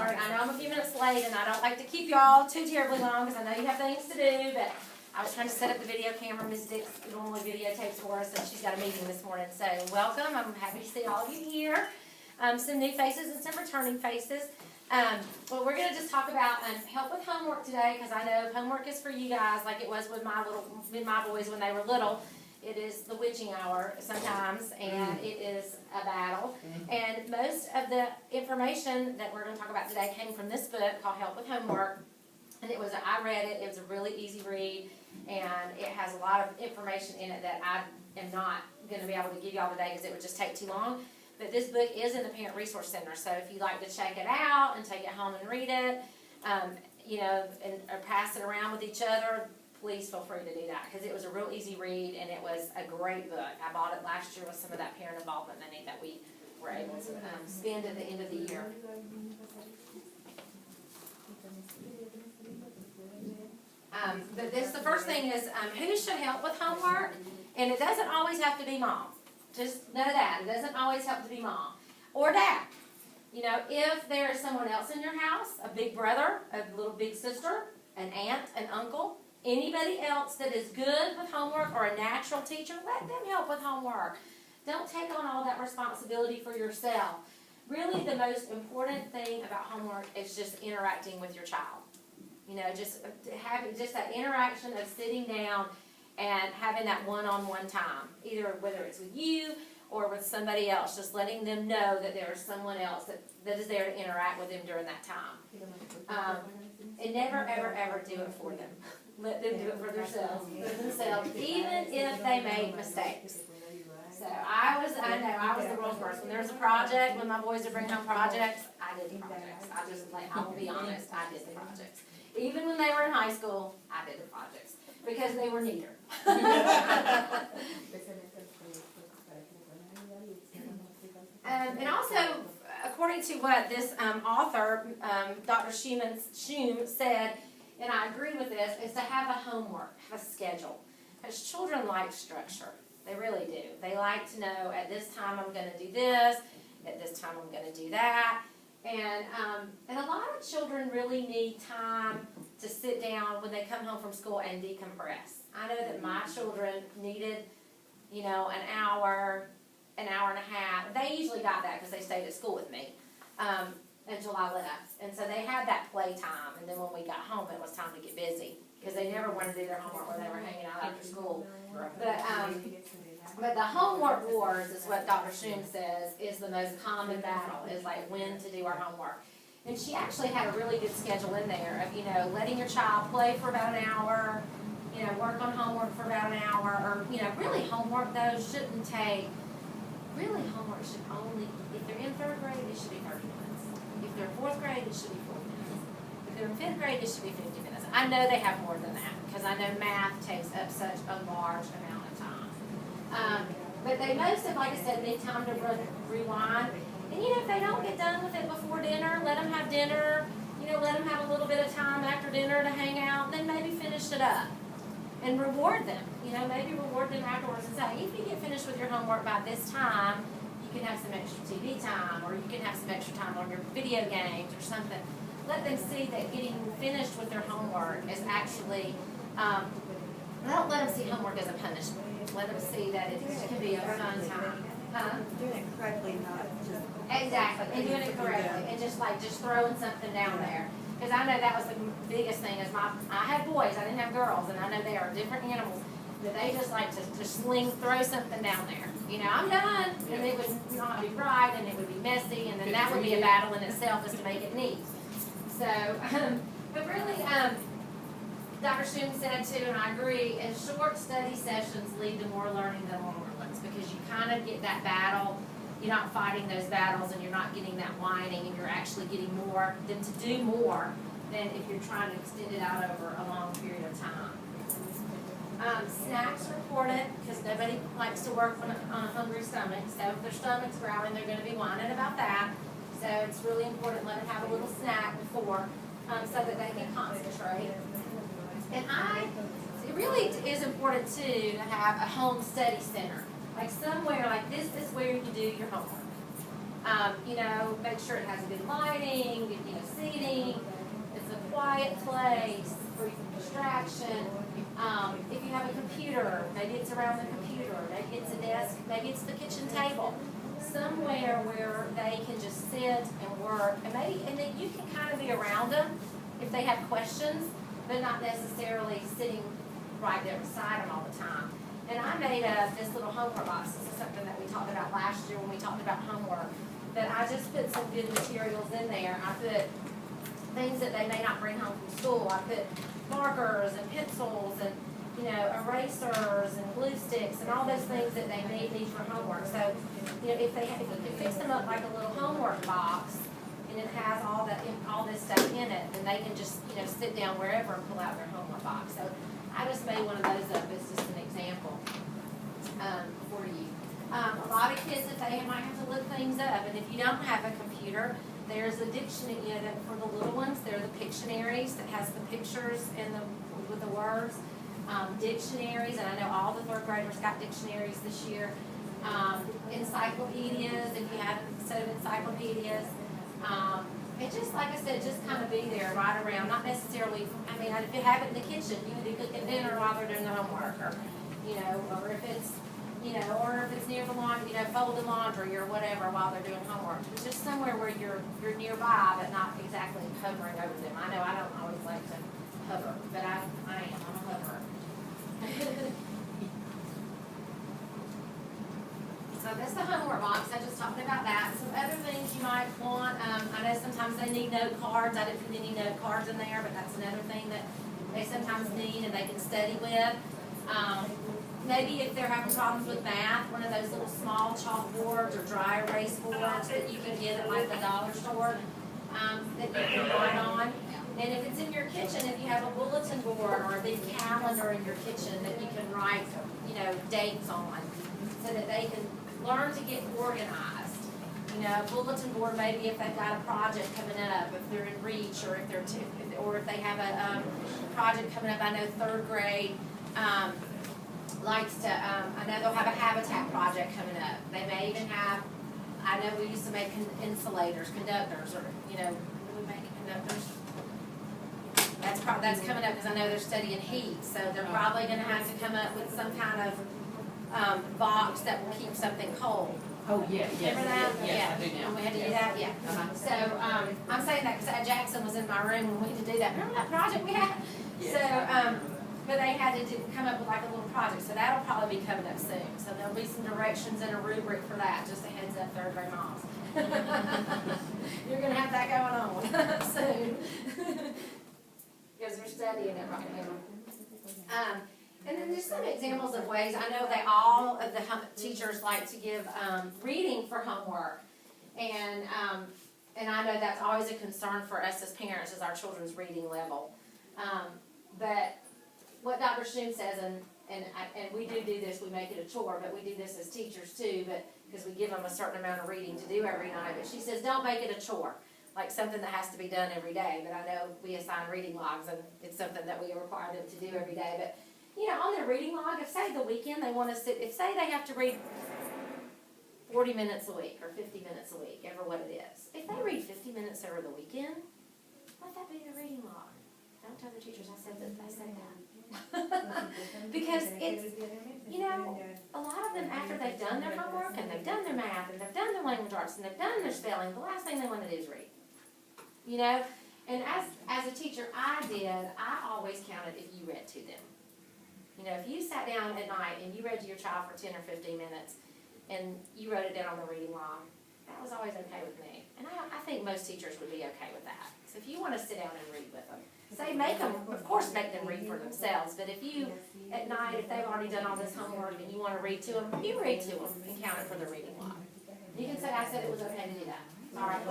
sorry. I know I'm a few minutes late, and I don't like to keep y'all too terribly long because I know you have things to do, but I was trying to set up the video camera. Ms. Dix normally videotapes for us, and she's got a meeting this morning. So welcome. I'm happy to see all of you here. Some new faces and some returning faces. Well, we're going to just talk about help with homework today because I know homework is for you guys like it was with my boys when they were little. It is the witching hour sometimes, and it is a battle. And most of the information that we're going to talk about today came from this book called Help with Homework. And I read it. It was a really easy read, and it has a lot of information in it that I am not going to be able to give y'all today because it would just take too long. But this book is in the Parent Resource Center, so if you'd like to check it out and take it home and read it, or pass it around with each other, please feel free to do that because it was a real easy read and it was a great book. I bought it last year with some of that parent involvement money that we were able to spend at the end of the year. But the first thing is who should help with homework, and it doesn't always have to be mom. Just know that. It doesn't always have to be mom or dad. You know, if there is someone else in your house, a big brother, a little big sister, an aunt, an uncle, anybody else that is good with homework or a natural teacher, let them help with homework. Don't take on all that responsibility for yourself. Really, the most important thing about homework is just interacting with your child. You know, just having just that interaction of sitting down and having that one-on-one time, either whether it's with you or with somebody else, just letting them know that there is someone else that is there to interact with them during that time. And never, ever, ever do it for them. Let them do it for themselves, even if they made mistakes. So I was the world's worst. When there's a project, when my boys would bring home projects, I did the projects. I will be honest, I did the projects. Even when they were in high school, I did the projects because they were neater. And also, according to what this author, Dr. Schum, said, and I agree with this, is to have a homework, have a schedule. Because children like structure. They really do. They like to know, at this time I'm going to do this, at this time I'm going to do that. And a lot of children really need time to sit down when they come home from school and decompress. I know that my children needed, an hour and a half. They usually got that because they stayed at school with me until I left. And so they had that play time. And then when we got home, it was time to get busy because they never wanted to do their homework when they were hanging out after school. But the homework wars is what Dr. Schum says is the most common battle, is like when to do our homework. And she actually had a really good schedule in there of, letting your child play for about an hour, work on homework for about an hour, or, really homework though shouldn't take, homework should only, if they're in third grade, it should be 30 minutes. If they're in fourth grade, it should be 40 minutes. If they're in fifth grade, it should be 50 minutes. I know they have more than that because I know math takes up such a large amount of time. But they most of, like I said, need time to rewind. And if they don't get done with it before dinner, let them have dinner. Let them have a little bit of time after dinner to hang out, and then maybe finish it up. And reward them. Maybe reward them afterwards and say, if you get finished with your homework by this time, you can have some extra TV time, or you can have some extra time on your video games or something. Let them see that getting finished with their homework is actually, don't let them see homework as a punishment. Let them see that it can be a fun time. Doing it correctly, not just... Exactly, and doing it correctly, and just throwing something down there. Because I know that was the biggest thing is I had boys, I didn't have girls, and I know they are different animals, but they just like to just throw something down there. I'm done, and it would not be right, and it would be messy, and then that would be a battle in itself is to make it neat. So, but really, Dr. Schum said too, and I agree, is short study sessions lead to more learning than longer ones because you kind of get that battle. You're not fighting those battles and you're not getting that whining and you're actually getting them to do more than if you're trying to extend it out over a long period of time. Snacks are important because nobody likes to work on a hungry stomach. So if their stomach's growling, they're going to be whining about that. So it's really important to let them have a little snack before so that they can concentrate. And it really is important too to have a home study center. Like somewhere like this is where you do your homework. Make sure it has good lighting, distraction. If you have a computer, maybe it's around the computer, maybe it's a desk, maybe it's the kitchen table. Somewhere where they can just sit and work, and then you can kind of be around them if they have questions, but not necessarily sitting right there beside them all the time. And I made this little homework box. This is something that we talked about last year when we talked about homework. That I just put some good materials in there. I put things that they may not bring home from school. I put markers and pencils and erasers and glue sticks and all those things that they may need for homework. So, if you could fix them up like a little homework box and it has all this stuff in it, then they can just sit down wherever and pull out their homework box. So I just made one of those up as just an example for you. A lot of kids today might have to look things up, and if you don't have a computer, there's a dictionary, for the little ones, there are the Pictionaries that has the pictures and with the words. Dictionaries, and I know all the third graders got dictionaries this year. Encyclopedias, if you have a set of encyclopedias. And just like I said, just kind of be there right around, not necessarily, if you have it in the kitchen, you can do cooking dinner while they're doing the homework, or if it's, or if it's near the laundry, folding laundry or whatever while they're doing homework. It's just somewhere where you're nearby, but not exactly hovering over them. I know I don't always like to hover, but I'm a hoverer. So that's the homework box. I just talked about that. Some other things you might want. I know sometimes they need note cards. I didn't put any note cards in there, but that's another thing that they sometimes need and they can study with. Maybe if they're having problems with math, one of those little small chalkboards or dry erase boards that you can get at like the dollar store that you can write on. And if it's in your kitchen, if you have a bulletin board or a big calendar in your kitchen that you can write, dates on, so that they can learn to get organized. A bulletin board, maybe if they've got a project coming up, if they're in reach, or if they have a project coming up. I know third grade likes to. I know they'll have a habitat project coming up. They may even have. I know we used to make insulators, conductors, or we make conductors. That's coming up because I know they're studying heat, so they're probably going to have to come up with some kind of box that will keep something cold. Oh, yeah, yes. Remember that? Yes, I do now. And we had to do that? Yeah. So, I'm saying that because Jackson was in my room when we had to do that. Remember that project we had? Yes. So, but they had to come up with like a little project, so that'll probably be coming up soon. So there'll be some directions and a rubric for that, just a heads up, third grade moms. You're gonna have that going on soon. Because they're studying it right now. And then there's some examples of ways. I know that all of the teachers like to give reading for homework, and I know that's always a concern for us as parents, is our children's reading level. But what Dr. Schoon says, and we do this, we make it a chore, but we do this as teachers too, but because we give them a certain amount of reading to do every night. But she says, don't make it a chore, like something that has to be done every day. But I know we assign reading logs, and it's something that we require them to do every day. But on their reading log, if say the weekend they want to sit, if say they have to read 40 minutes a week or 50 minutes a week, ever what it is. If they read 50 minutes over the weekend, let that be the reading log. Don't tell the teachers I said that. Because it's, a lot of them, after they've done their homework and they've done their math and they've done their language arts and they've done their spelling, the last thing they want to do is read. And as a teacher, I always counted if you read to them. If you sat down at night and you read to your child for 10 or 15 minutes and you wrote it down on the reading log, that was always okay with me. And I think most teachers would be okay with that. So if you want to sit down and read with them, make them read for themselves. But if you, at night, if they've already done all this homework and you want to read to them, you read to them and count it for the reading log. You can say, I said it was okay to do that. All right.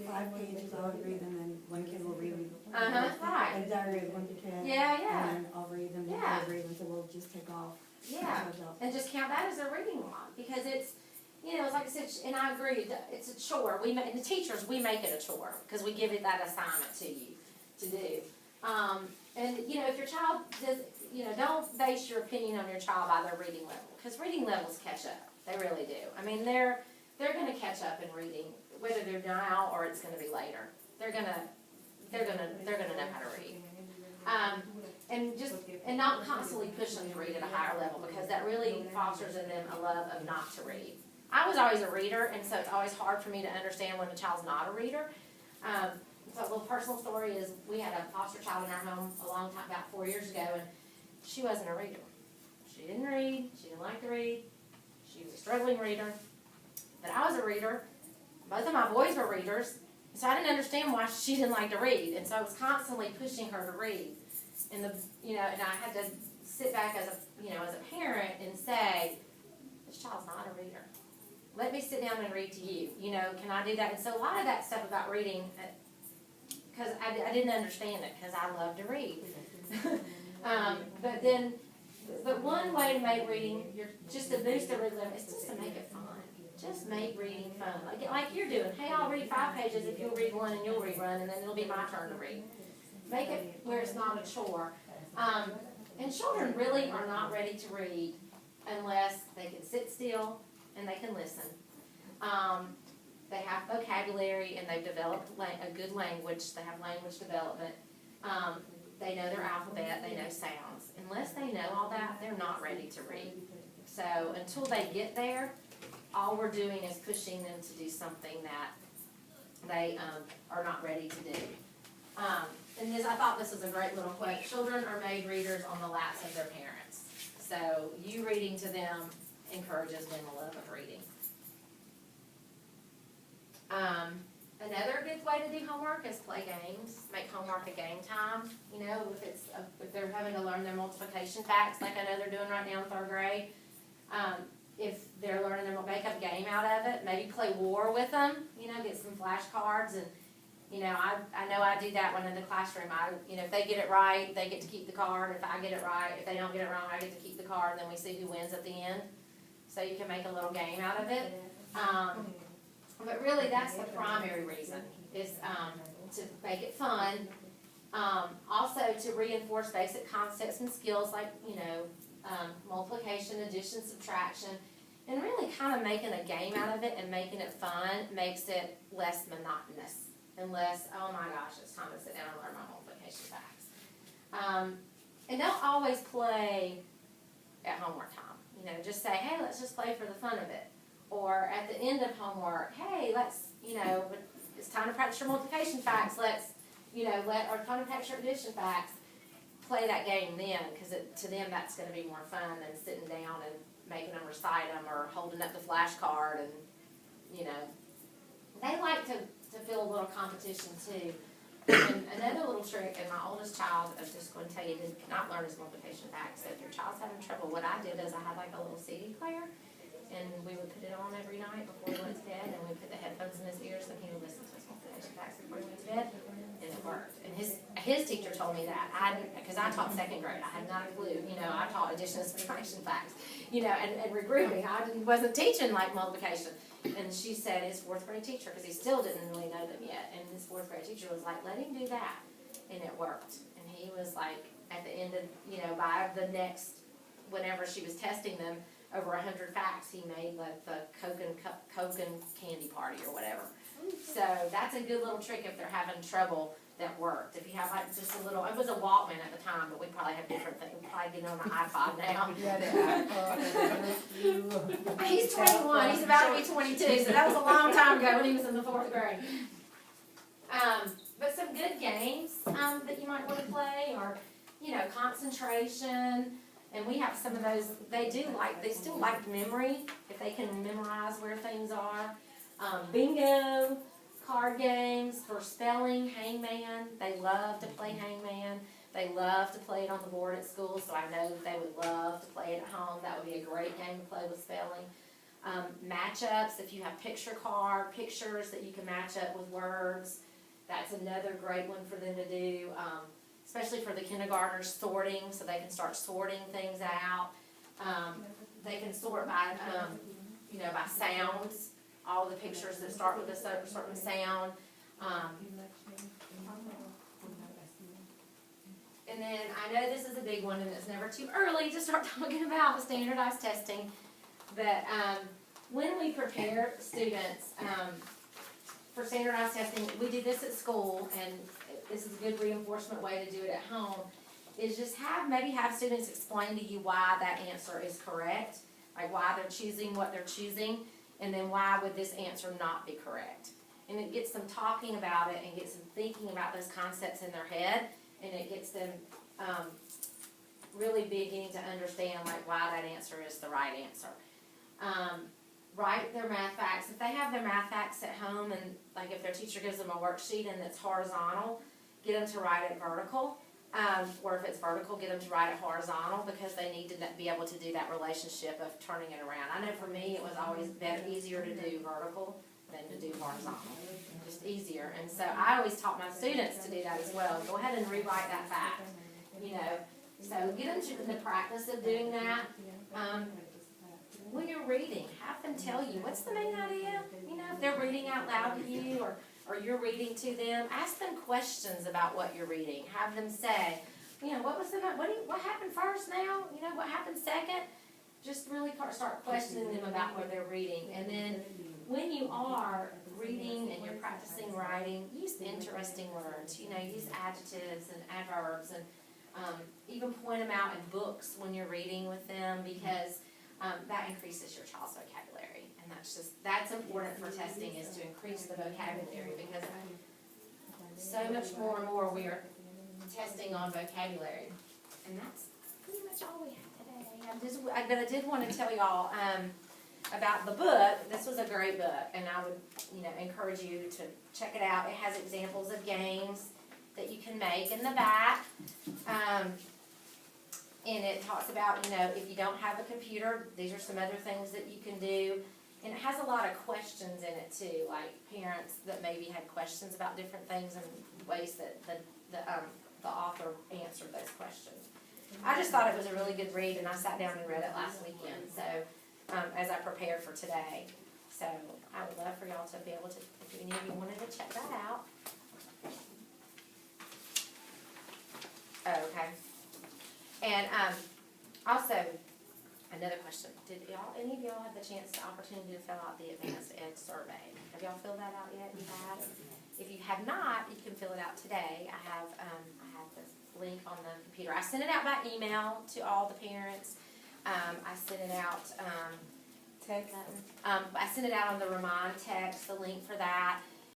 5 pages, I'll read them, and one kid will read them. Right. A diary of 1 to 10. Yeah. And I'll read them, and Yeah. I'll read them, so we'll just take off. Yeah. And just count that as a reading log, because it's, it's like I said, and I agree, it's a chore. The teachers, we make it a chore because we give it that assignment to you to do. And if your child does, don't base your opinion on your child by their reading level, because reading levels catch up. They really do. They're going to catch up in reading, whether they're now or it's going to be later. They're going to know how to read. And not constantly push them to read at a higher level, because that really fosters in them a love of not to read. I was always a reader, and so it's always hard for me to understand when the child's not a reader. So a little personal story is, we had a foster child in our home a long time, about 4 years ago, and she wasn't a reader. She didn't read, she didn't like to read, she was a struggling reader. But I was a reader, both of my boys were readers, so I didn't understand why she didn't like to read, and so I was constantly pushing her to read. And and I had to sit back as a parent and say, this child's not a reader. Let me sit down and read to you. Can I do that? And so a lot of that stuff about reading, because I didn't understand it, because I love to read. But one way to make reading, just to boost the rhythm, is just to make it fun. Just make reading fun. Like you're doing. Hey, I'll read 5 pages if you'll read one, and you'll read one, and then it'll be my turn to read. Make it where it's not a chore. And children really are not ready to read unless they can sit still and they can listen. They have vocabulary and they've developed a good language. They have language development. They know their alphabet. They know sounds. Unless they know all that, they're not ready to read. So until they get there, all we're doing is pushing them to do something that they are not ready to do. I thought this was a great little quote. Children are made readers on the laps of their parents. So you reading to them encourages them a love of reading. Another good way to do homework is play games. Make homework a game time. If they're having to learn their multiplication facts, like I know they're doing right now in 3rd grade. If they're learning them, make up a game out of it. Maybe play war with them. Get some flashcards and. I know I do that when in the classroom. If they get it right, they get to keep the card. If I get it right, if they don't get it wrong, I get to keep the card, and then we see who wins at the end. So you can make a little game out of it. But really, that's the primary reason, is to make it fun. Also to reinforce basic concepts and skills like, multiplication, addition, subtraction. And really kind of making a game out of it and making it fun makes it less monotonous. Unless, oh my gosh, it's time to sit down and learn my multiplication facts. And don't always play at homework time. Just say, hey, let's just play for the fun of it. Or at the end of homework, hey, let's, it's time to practice your multiplication facts. Let's, or time to practice your addition facts. Play that game then, because to them that's going to be more fun than sitting down and making them recite them or holding up the flashcard and, they like to feel a little competition too. And another little trick, and my oldest child, I'm just going to tell you, cannot learn his multiplication facts. So if your child's having trouble, what I did is I had like a little CD player, and we would put it on every night before he went to bed, and we put the headphones in his ears, and he would listen to his multiplication facts before he went to bed, and it worked. And his teacher told me that, because I taught 2nd grade, I had not a clue. I taught addition and subtraction facts, and regrouping. I wasn't teaching like multiplication. And she said his 4th grade teacher, because he still didn't really know them yet, and his 4th grade teacher was like, let him do that. And it worked. And he was like, at the end of, by the next, whenever she was testing them, over 100 facts, he made like the Coke and candy party or whatever. So that's a good little trick if they're having trouble that worked. If you have like just a little, it was a Walkman at the time, but we probably have different things. We're probably getting on an iPod now. He's 21, he's about to be 22, so that was a long time ago when he was in the 4th grade. But some good games that you might want to play, or, concentration. And we have some of those, they still like memory, if they can memorize where things are. Bingo, card games, for spelling, hangman. They love to play hangman. They love to play it on the board at school, so I know that they would love to play it at home. That would be a great game to play with spelling. Matchups, if you have pictures that you can match up with words, that's another great one for them to do. Especially for the kindergartners, sorting, so they can start sorting things out. They can sort by, by sounds. All the pictures that start with a certain sound. And then I know this is a big one, and it's never too early to start talking about standardized testing. But when we prepare students for standardized testing, we do this at school, and this is a good reinforcement way to do it at home, is just maybe have students explain to you why that answer is correct, like why they're choosing what they're choosing, and then why would this answer not be correct. And it gets them talking about it and gets them thinking about those concepts in their head, and it gets them really beginning to understand like why that answer is the right answer. Write their math facts. If they have their math facts at home, and like if their teacher gives them a worksheet and it's horizontal, get them to write it vertical. Or if it's vertical, get them to write it horizontal, because they need to be able to do that relationship of turning it around. I know for me, it was always easier to do vertical than to do horizontal, just easier. And so I always taught my students to do that as well. Go ahead and rewrite that fact, you know. So get them to the practice of doing that. When you're reading, have them tell you, what's the main idea? You know, if they're reading out loud to you, or you're reading to them, ask them questions about what you're reading. Have them say, you know, what happened first now? You know, what happened second? Just really start questioning them about what they're reading. And then when you are reading and you're practicing writing, use interesting words. You know, use adjectives and adverbs, and even point them out in books when you're reading with them, because that increases your child's vocabulary. And that's important for testing, is to increase the vocabulary, because so much more and more we are testing on vocabulary. And that's pretty much all we have today. But I did want to tell y'all about the book. This was a great book, and I would, you know, encourage you to check it out. It has examples of games that you can make in the back. And it talks about, you know, if you don't have a computer, these are some other things that you can do. And it has a lot of questions in it too, like parents that maybe had questions about different things and ways that the author answered those questions. I just thought it was a really good read, and I sat down and read it last weekend, so as I prepared for today. So I would love for y'all to be able to, if any of you wanted to check that out. Oh, okay. And also, another question. Did any of y'all have the opportunity to fill out the Advanced Ed survey? Have y'all filled that out yet? You have? If you have not, you can fill it out today. I have this link on the computer. I sent it out by email to all the parents. I sent it out, I sent it out on the Remind text, the link for that.